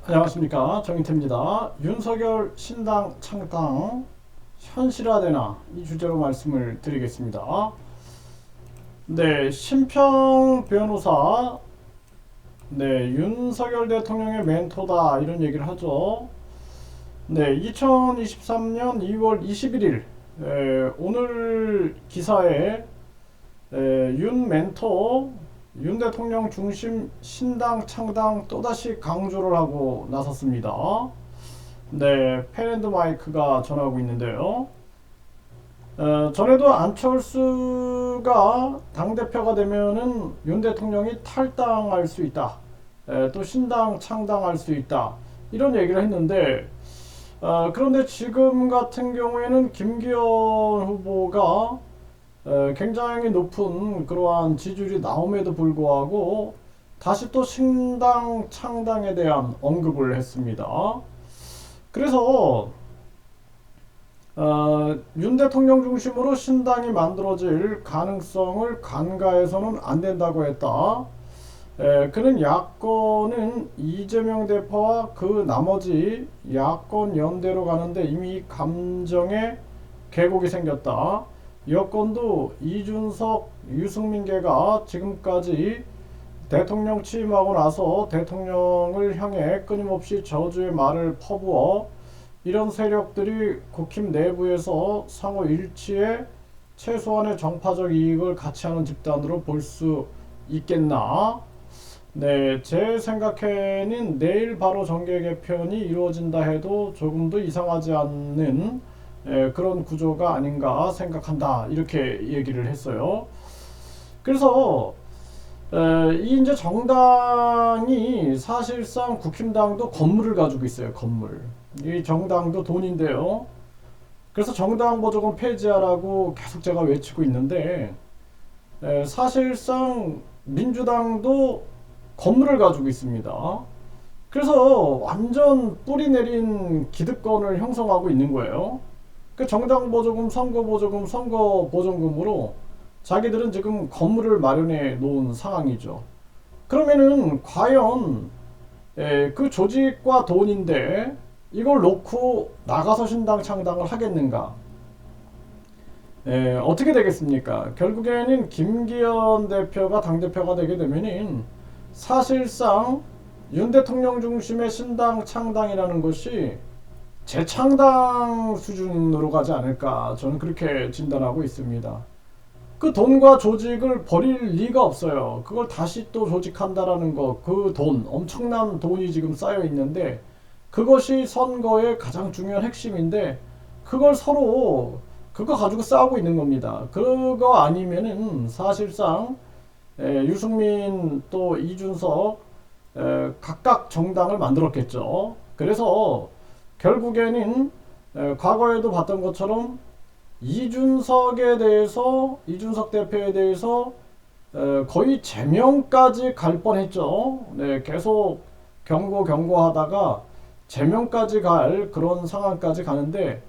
안녕하십니까, 정인태입니다. 윤석열 신당 창당 현실화되나, 이 주제로 말씀을 드리겠습니다. 네, 심평 변호사, 네, 윤석열 대통령의 멘토다, 이런 얘기를 하죠. 네, 2023년 2월 21일 오늘 기사에 윤 멘토, 윤 대통령 중심 신당 창당 또다시 강조를 하고 나섰습니다. 네, 펜앤드마이크가 전하고 있는데요. 전에도 안철수가 당대표가 되면은 윤 대통령이 탈당할 수 있다. 또 신당 창당할 수 있다. 이런 얘기를 했는데, 그런데 지금 같은 경우에는 김기현 후보가 굉장히 높은 그러한 지지율이 나옴에도 불구하고 다시 또 신당 창당에 대한 언급을 했습니다. 그래서 윤 대통령 중심으로 신당이 만들어질 가능성을 간과해서는 안 된다고 했다. 그는 야권은 이재명 대표와 그 나머지 야권 연대로 가는데 이미 감정의 궤곡이 생겼다. 여권도 이준석, 유승민계가 지금까지 대통령 취임하고 나서 대통령을 향해 끊임없이 저주의 말을 퍼부어 이런 세력들이 국힘 내부에서 상호 일치에 최소한의 정파적 이익을 같이 하는 집단으로 볼 수 있겠나? 네, 제 생각에는 내일 바로 정계 개편이 이루어진다 해도 조금도 이상하지 않는 그런 구조가 아닌가 생각한다, 이렇게 얘기를 했어요. 그래서 이 이제 정당이 사실상 국힘당도 건물을 가지고 있어요. 건물. 이 정당도 돈인데요. 그래서 정당 보조금 폐지하라고 계속 제가 외치고 있는데, 사실상 민주당도 건물을 가지고 있습니다. 그래서 완전 뿌리 내린 기득권을 형성하고 있는 거예요. 그 정당 보조금, 선거 보조금, 선거 보조금으로 자기들은 지금 건물을 마련해 놓은 상황이죠. 그러면은 과연 그 조직과 돈인데 이걸 놓고 나가서 신당 창당을 하겠는가? 어떻게 되겠습니까? 결국에는 김기현 대표가 당대표가 되게 되면은 사실상 윤 대통령 중심의 신당 창당이라는 것이 재창당 수준으로 가지 않을까, 저는 그렇게 진단하고 있습니다. 그 돈과 조직을 버릴 리가 없어요. 그걸 다시 또 조직한다라는 거, 그 돈, 엄청난 돈이 지금 쌓여 있는데 그것이 선거의 가장 중요한 핵심인데 그걸 서로 그거 가지고 싸우고 있는 겁니다. 그거 아니면은 사실상 유승민 또 이준석 각각 정당을 만들었겠죠. 그래서 결국에는 과거에도 봤던 것처럼 이준석에 대해서, 이준석 대표에 대해서 거의 제명까지 갈 뻔했죠. 네, 계속 경고하다가 제명까지 갈 그런 상황까지 가는데,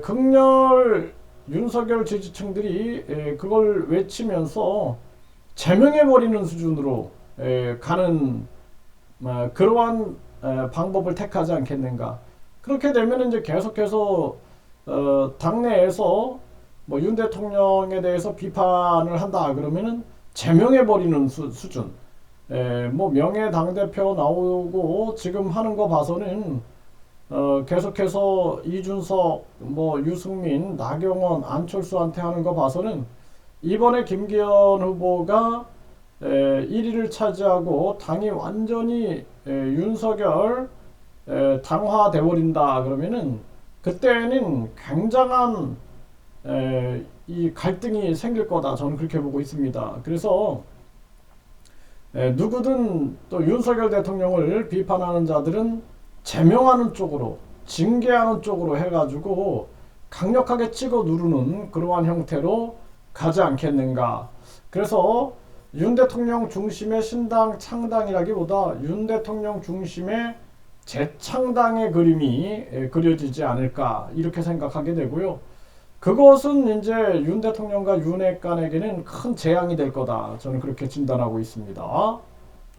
극렬 윤석열 지지층들이 그걸 외치면서 제명해버리는 수준으로 가는 그러한 방법을 택하지 않겠는가. 그렇게 되면 이제 계속해서 당내에서 뭐 윤 대통령에 대해서 비판을 한다 그러면은 제명해버리는 수준. 뭐 명예 당대표 나오고 지금 하는 거 봐서는 계속해서 이준석, 뭐 유승민, 나경원, 안철수한테 하는 거 봐서는 이번에 김기현 후보가 1위를 차지하고 당이 완전히 윤석열 당화돼 버린다 그러면은 그때는 굉장한 이 갈등이 생길 거다, 저는 그렇게 보고 있습니다. 그래서 누구든 또 윤석열 대통령을 비판하는 자들은 제명하는 쪽으로, 징계하는 쪽으로 해가지고 강력하게 찍어 누르는 그러한 형태로 가지 않겠는가. 그래서 윤 대통령 중심의 신당 창당이라기보다 윤 대통령 중심의 재창당의 그림이 그려지지 않을까, 이렇게 생각하게 되고요. 그것은 이제 윤 대통령과 윤핵관에게는 큰 재앙이 될 거다, 저는 그렇게 진단하고 있습니다.